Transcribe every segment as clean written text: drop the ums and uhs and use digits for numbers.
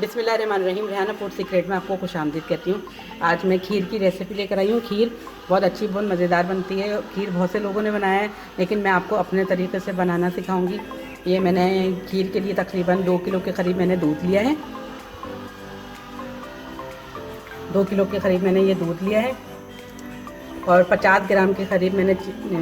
बिस्मिल्लाहिर्रहमानिर्रहीम। Rehana food secret में आपको खुशामदीद कहती हूँ। आज मैं खीर की रेसिपी लेकर आई हूँ। खीर बहुत अच्छी, बहुत मज़ेदार बनती है। खीर बहुत से लोगों ने बनाया है, लेकिन मैं आपको अपने तरीके से बनाना सिखाऊंगी। ये मैंने खीर के लिए तकरीबन 2 किलो के करीब मैंने दूध लिया है। 2 किलो के करीब मैंने ये दूध लिया है और 50 ग्राम के करीब मैंने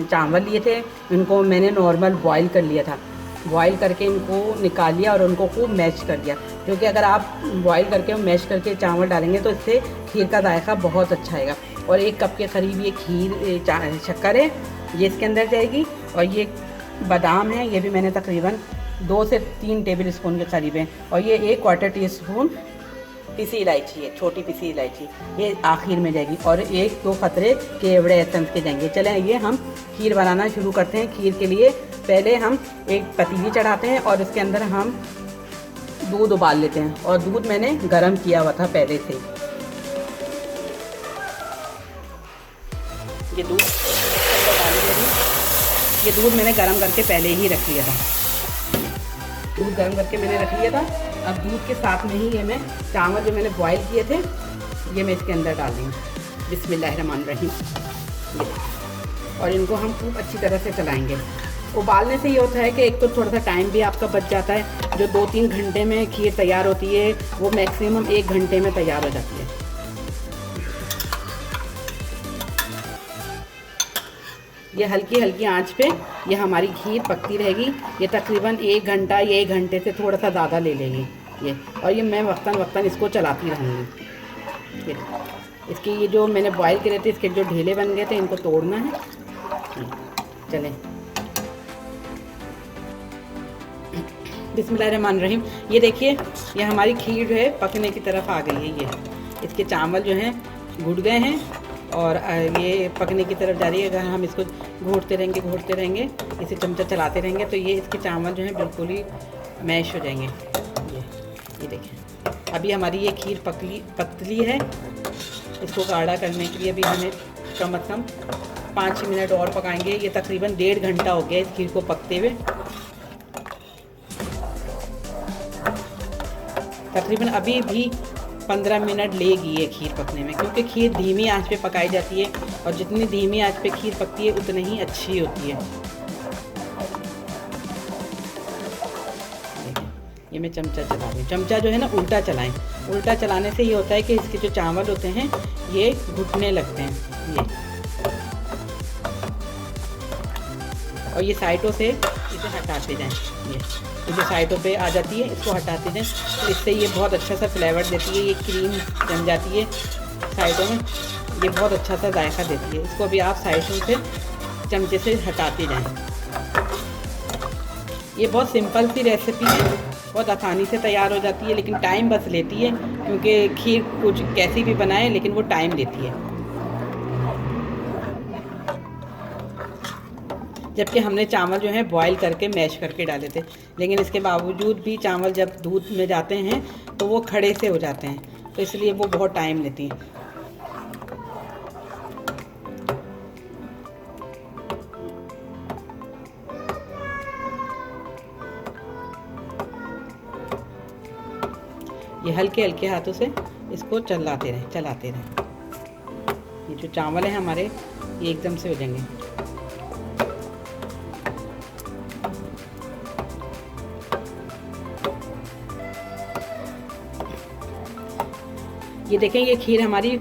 चावल लिए थे। इनको मैंने नॉर्मल बॉईल कर लिया था। बॉईल करके इनको निकाल लिया और उनको खूब मैश कर दिया, क्योंकि अगर आप बॉईल करके मैश करके चावल डालेंगे तो इससे खीर का जायका बहुत अच्छा आएगा। और 1 कप के करीब ये खीर शक्कर है, ये इसके अंदर जाएगी। और ये बादाम है, ये भी मैंने तकरीबन 2 से 3 टेबल स्पून के करीब है। और ये 1/4 टीस्पून पिसी इलायची है, छोटी पिसी इलायची, ये आखिर में जाएगी। और 1-2 खतरे केवड़े एसेंस के जाएंगे। चलें ये हम खीर बनाना शुरू करते हैं। खीर के लिए पहले हम एक पतीली चढ़ाते हैं और इसके अंदर हम दूध उबाल लेते हैं। और दूध मैंने गरम किया हुआ था पहले से। ये दूध मैंने गरम करके पहले ही रख लिया था। दूध गरम करके मैंने रख लिया था। अब दूध के साथ में ही ये मैं चावल जो मैंने बॉईल किए थे ये मैं इसके अंदर डाल दूँगी। बिस्मिल्लाहिर्रहमानिर्रहीम। और इनको हम खूब अच्छी तरह से चलाएंगे। उबालने से ये होता है कि एक तो थोड़ा सा टाइम भी आपका बच जाता है। जो 2-3 घंटे में खीर तैयार होती है वो मैक्सिमम 1 घंटे में तैयार हो जाती है। ये हल्की हल्की आंच पे ये हमारी खीर पकती रहेगी। ये तकरीबन 1 घंटा या 1 घंटे से थोड़ा सा ज़्यादा ले लेगी ये। और ये मैं वक्तन इसको चलाती रहूँगी। ये इसकी ये जो मैंने बॉईल करे थे इसके जो ढेले बन गए थे इनको तोड़ना है। चलें बिस्मिल्लाहिर्रहमानिर्रहीम। ये देखिए ये हमारी खीर जो है पकने की तरफ आ गई है। ये इसके चावल जो हैं घुट गए हैं और ये पकने की तरफ जा रही है। अगर हम इसको घोटते रहेंगे इसे चमचा चलाते रहेंगे तो ये इसके चावल जो हैं बिल्कुल ही मैश हो जाएंगे। ये देखिए अभी हमारी ये खीर पतली है। इसको गाढ़ा करने के लिए अभी हमें कम से कम 5 मिनट और पकाएंगे। ये तकरीबन 1.5 घंटा हो गया इस खीर को पकते हुए। तकरीबन अभी भी 15 मिनट लेगी ये खीर पकने में, क्योंकि खीर धीमी आंच पे पकाई जाती है और जितनी धीमी आंच पे खीर पकती है उतनी ही अच्छी होती है। ये मैं चमचा चला रही हूँ। चमचा जो है ना उल्टा चलाएं। उल्टा चलाने से ये होता है कि इसके जो चावल होते हैं ये घुटने लगते हैं। ये और ये साइडों से इसे हटाते जाएं। ये जो साइडों पे आ जाती है इसको हटाते जाएं, तो इससे ये बहुत अच्छा सा फ्लेवर देती है। ये क्रीम जम जाती है साइडों में, ये बहुत अच्छा सा जायका देती है। इसको भी आप साइडों से चमचे से हटाते जाएं। ये बहुत सिंपल सी रेसिपी है, बहुत आसानी से तैयार हो जाती है, लेकिन टाइम बस लेती है, क्योंकि खीर कुछ कैसी भी बनाए लेकिन वो टाइम लेती है। जबकि हमने चावल जो है बॉईल करके मैश करके डाले थे, लेकिन इसके बावजूद भी चावल जब दूध में जाते हैं तो वो खड़े से हो जाते हैं, तो इसलिए वो बहुत टाइम लेती हैं। ये हल्के हल्के हाथों से इसको चलाते रहें। ये जो चावल है हमारे ये एकदम से हो जाएंगे। ये देखें ये खीर हमारी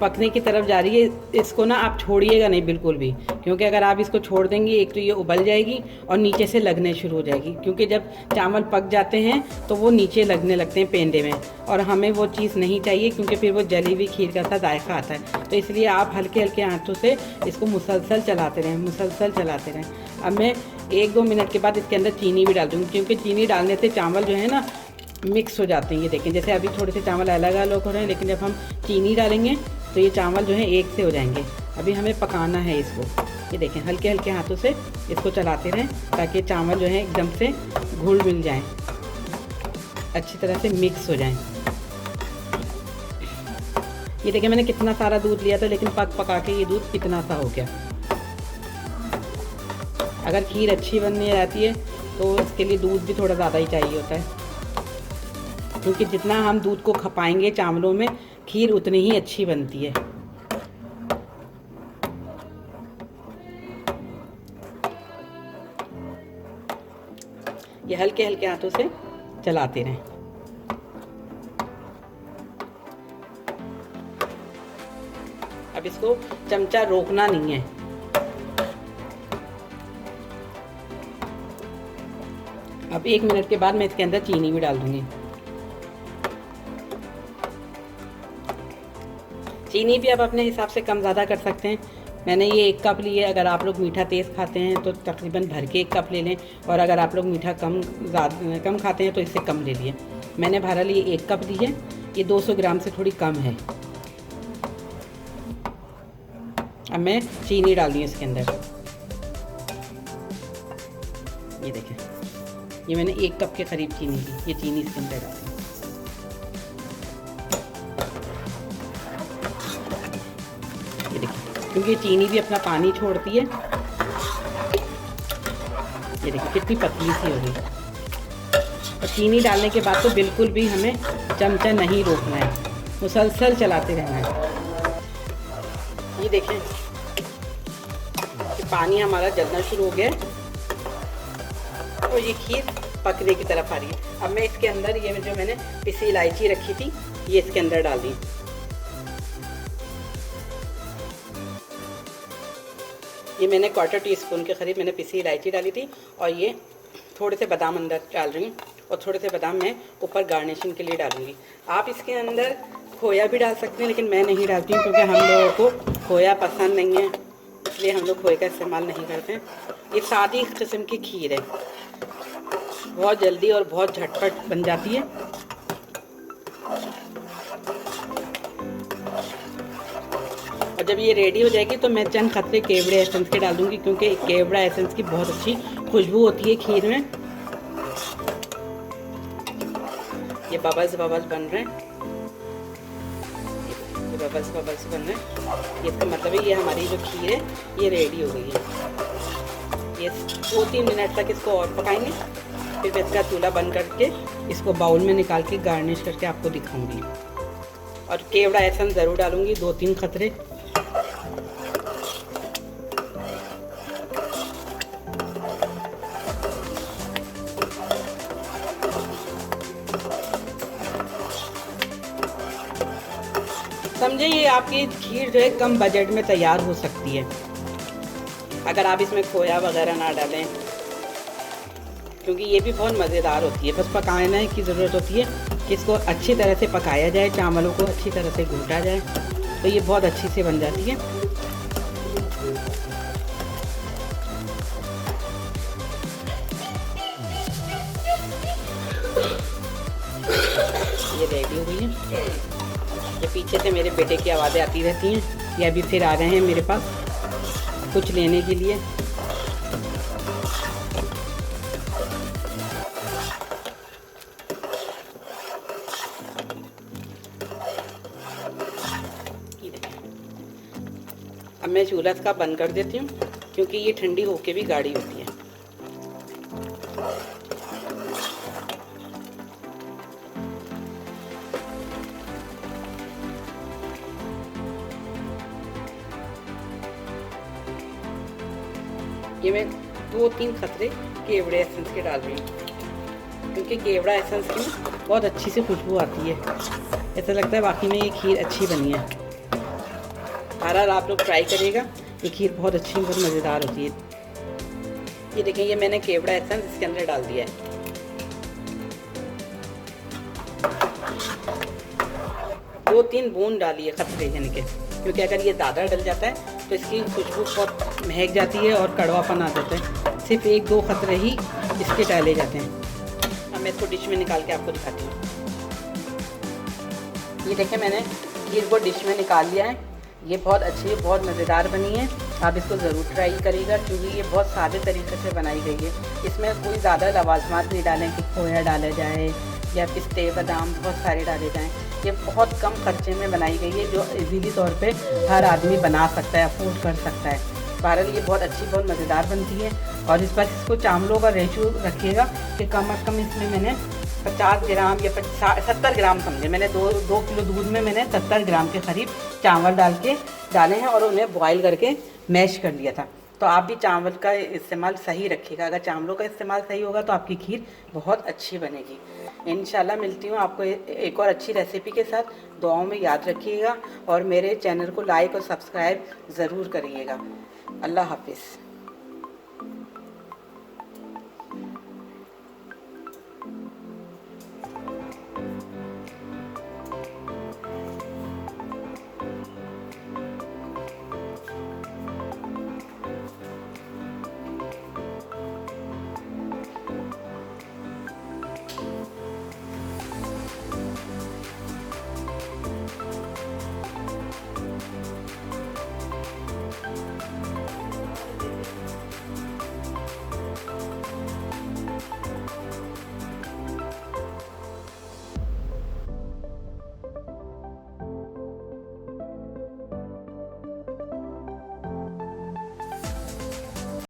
पकने की तरफ जा रही है। इसको ना आप छोड़िएगा नहीं बिल्कुल भी, क्योंकि अगर आप इसको छोड़ देंगे एक तो ये उबल जाएगी और नीचे से लगने शुरू हो जाएगी, क्योंकि जब चावल पक जाते हैं तो वो नीचे लगने लगते हैं पेंदे में, और हमें वो चीज़ नहीं चाहिए, क्योंकि फिर वो जली हुई खीर का सा जायका आता है। तो इसलिए आप हल्के हल्के हाथों से इसको मुसलसल चलाते रहें। अब मैं 1-2 मिनट के बाद इसके अंदर चीनी भी डाल दूँगी, क्योंकि चीनी डालने से चावल जो है ना मिक्स हो जाते हैं। ये देखें जैसे अभी थोड़े से चावल अलग अलग हो रहे हैं, लेकिन जब हम चीनी डालेंगे तो ये चावल जो है एक से हो जाएंगे। अभी हमें पकाना है इसको। ये देखें हल्के हल्के हाथों से इसको चलाते रहें ताकि चावल जो है एकदम से घुल मिल जाएं, अच्छी तरह से मिक्स हो जाएं। ये देखें मैंने कितना सारा दूध लिया था, लेकिन पका के ये दूध कितना सा हो गया। अगर खीर अच्छी बनने जाती है तो इसके लिए दूध भी थोड़ा ज़्यादा ही चाहिए होता है। क्योंकि जितना हम दूध को खपाएंगे चावलों में, खीर उतनी ही अच्छी बनती है। ये हल्के हल्के हाथों से चलाते रहें। अब इसको चमचा रोकना नहीं है। अब 1 मिनट के बाद मैं इसके अंदर चीनी भी डाल दूंगी। चीनी भी आप अपने हिसाब से कम ज़्यादा कर सकते हैं। मैंने ये 1 कप ली है। अगर आप लोग मीठा तेज़ खाते हैं तो तकरीबन भर के 1 कप ले लें, और अगर आप लोग मीठा कम खाते हैं तो इससे कम ले लिए। मैंने भरा लिए 1 कप ली है। ये 200 ग्राम से थोड़ी कम है। अब मैं चीनी डाल दी इसके अंदर। ये देखें, ये मैंने 1 कप के करीब चीनी ली। ये चीनी इसके अंदर डाल दी। ये देखिए, क्योंकि चीनी भी अपना पानी छोड़ती है। ये देखिए कितनी पतली सी हो गई। और चीनी डालने के बाद तो बिल्कुल भी हमें चमचा नहीं रोकना है, मुसलसल चलाते रहना है। ये देखें कि पानी हमारा जलना शुरू हो गया और ये खीर पकने की तरफ आ रही है। अब मैं इसके अंदर ये जो मैंने पिसी इलायची रखी थी, ये इसके अंदर डाल दी। ये मैंने 1/4 टीस्पून के करीब मैंने पिसी इलायची डाली थी, और ये थोड़े से बादाम अंदर डाल रही हूँ, और थोड़े से बादाम मैं ऊपर गार्निशिंग के लिए डालूंगी। आप इसके अंदर खोया भी डाल सकते हैं, लेकिन मैं नहीं डालती हूँ क्योंकि हम लोगों को खोया पसंद नहीं है, इसलिए हम लोग खोए का इस्तेमाल नहीं करते हैं। ये सादी किस्म की खीर है, बहुत जल्दी और बहुत झटपट बन जाती है। और जब ये रेडी हो जाएगी तो मैं चंद खतरे केवड़े एसेंस के डाल दूंगी, क्योंकि केवड़ा एसेंस की बहुत अच्छी खुशबू होती है खीर में। ये बबल्स बन रहे हैं, ये बबल्स बन रहे हैं। ये इसका मतलब है ये हमारी जो खीर है ये रेडी हो गई है। ये 2-3 मिनट तक इसको और पकाएंगे, फिर मैं इसका चूल्हा बंद करके इसको बाउल में निकाल के गार्निश करके आपको दिखाऊंगी। और केवड़ा एसेंस ज़रूर डालूंगी, 2-3 खतरे। समझे, ये आपकी खीर जो है कम बजट में तैयार हो सकती है अगर आप इसमें खोया वगैरह ना डालें, क्योंकि ये भी बहुत मज़ेदार होती है। बस पकाने की ज़रूरत होती है कि इसको अच्छी तरह से पकाया जाए, चावलों को अच्छी तरह से घूटा जाए, तो ये बहुत अच्छी से बन जाती है। ये रेडी हो गई है। ये पीछे से मेरे बेटे की आवाज़ें आती रहती हैं। ये अभी फिर आ रहे हैं मेरे पास कुछ लेने के लिए। अब मैं चूल्हा का बंद कर देती हूँ, क्योंकि ये ठंडी होके भी गाढ़ी होती है। ये मैं 2-3 खतरे केवड़े एसेंस के डाल रही हूँ, क्योंकि केवड़ा एसेंस की बहुत अच्छी सी खुशबू आती है। ऐसा लगता है वाकई में ये खीर अच्छी बनी है। बहरहाल आप लोग ट्राई करिएगा, ये खीर बहुत अच्छी बहुत मज़ेदार होती है। ये देखें, ये मैंने केवड़ा एसेंस इसके अंदर डाल दिया है। 2-3 बूंद डाली है खतरे यानी कि, क्योंकि अगर ये ज़्यादा डल जाता है तो इसकी खुशबू बहुत महक जाती है और कड़वापन आ जाता है। सिर्फ 1-2 खतरे ही इसके डाले जाते हैं। अब मैं इसको डिश में निकाल के आपको दिखाती हूँ। ये देखें, मैंने खीर को डिश में निकाल लिया है। ये बहुत अच्छी बहुत मज़ेदार बनी है। आप इसको ज़रूर ट्राई करिएगा, क्योंकि ये बहुत सादे तरीके से बनाई गई है। इसमें कोई ज़्यादा लवाजमात नहीं डालें कि खोया डाला जाए या पिस्ते बादाम बहुत सारे डाले जाएँ। ये बहुत कम खर्चे में बनाई गई है, जो इजीली तौर पे हर आदमी बना सकता है, अफोर्ड कर सकता है। बहरहाल ये बहुत अच्छी बहुत मज़ेदार बनती है। और इस पर इसको चावलों का रेशो रखिएगा कि कम अज़ कम इसमें मैंने 50 ग्राम या 70 ग्राम समझे, मैंने 2 किलो दूध में मैंने 70 ग्राम के करीब चावल डाले हैं और उन्हें बॉईल करके मैश कर लिया था। तो आप भी चावल का इस्तेमाल सही रखिएगा, अगर चावलों का इस्तेमाल सही होगा तो आपकी खीर बहुत अच्छी बनेगी। इंशाल्लाह मिलती हूँ आपको एक और अच्छी रेसिपी के साथ। दुआओं में याद रखिएगा और मेरे चैनल को लाइक और सब्सक्राइब ज़रूर करिएगा। अल्लाह हाफिज़।